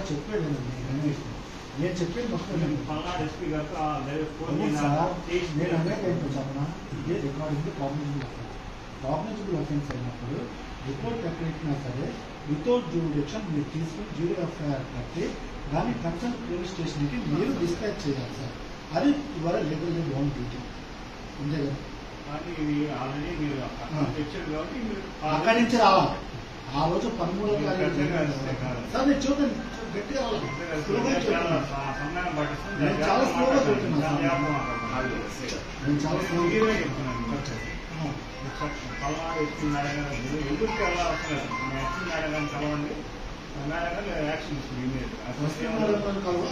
చెప్పేదేనండి నేను చెప్పేది మొత్తం నేను అనేది ఏంటో చెప్పనా ఇదే రికార్డింగ్ కాగ్నిజబుల్ అఫెన్స్ అయినప్పుడు రిపోర్ట్ ఎక్కడెక్కినా సరే వితౌట్ జ్యూరిడిక్షన్ మీరు తీసుకుని జ్యూరీ ఎఫ్ఐఆర్ కట్టి దాన్ని కన్సర్న్ పోలీస్ స్టేషన్కి మీరు డిస్పాచ్ చేయాలి సార్. అది ఇవాళ లీగల్లీ బాండ్ డ్యూటీ అంతే కదా. అక్కడి నుంచి రావాలి. ఆ రోజు 13వ తారీఖు సార్ నేను చూడండి గట్టిగా నేను చాలా స్లోగా చెప్తున్నాను. నేను చాలా స్లోగా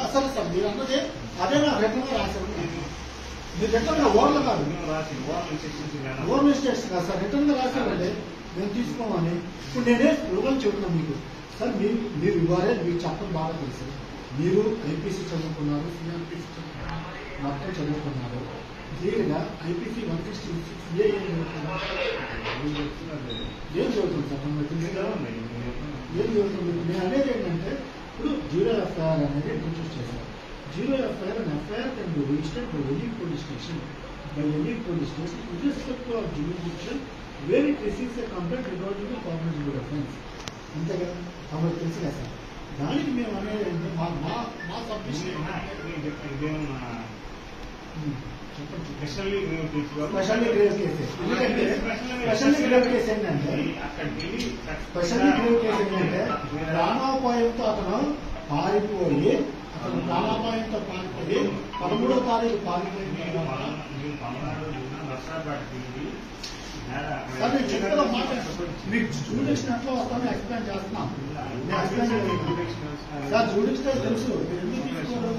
అసలు సార్ మీరు అన్నదే అదే నా రిటర్న్ రాశారు. మీరు రిటర్న్ ఓవర్లు కాదు ఓవర్ మిస్టేక్స్ కాదు సార్, రిటర్న్ గా రాశారండి మేము తీసుకోమని. ఇప్పుడు నేనే స్లోగన్ చెబుతున్నాను మీకు సార్. మీరు ఇవ్వాలే మీకు చెప్పడం బాగా తెలుసు. మీరు ఐపీసీ చదువుకున్నారు, సిఆర్పిసి మొత్తం చదువుకున్నారు. క్లియర్గా ఐపీసీ 166 ఏం చదువుతుంది సార్ మనకు తెలుసు ఏం చదువుతుంది. నేను అనేది ఏంటంటే ఇప్పుడు జీరో ఎఫ్ఐఆర్ అనేది ఇంట్రడ్యూస్ చేశారు. Zero FIR and FIR can be registered by any police station with respect to our jurisdiction where it receives a complaint regarding to cognizable offence. అంతే కదా కాబట్టి తెలుసు కదా సార్. దానికి మేము అనేది ఏంటంటే మా సబ్మిషన్ స్పెషల్లీ గ్రేవ్ కేసెస్. ఎందుకంటే స్పెషల్లీ గ్రేవ్ కేసు ఏంటంటే ప్రాణాపాయంతో అతను పారిపోయి 13వ తారీఖు పారిపోయిన మీకు జ్యూడిక్షన్ ఎట్లా వస్తానో ఎక్స్ప్లెయిన్ చేస్తున్నాం. సార్ జ్యూడిక్షన్ తెలుసు ఎందుకు తీసుకోరు.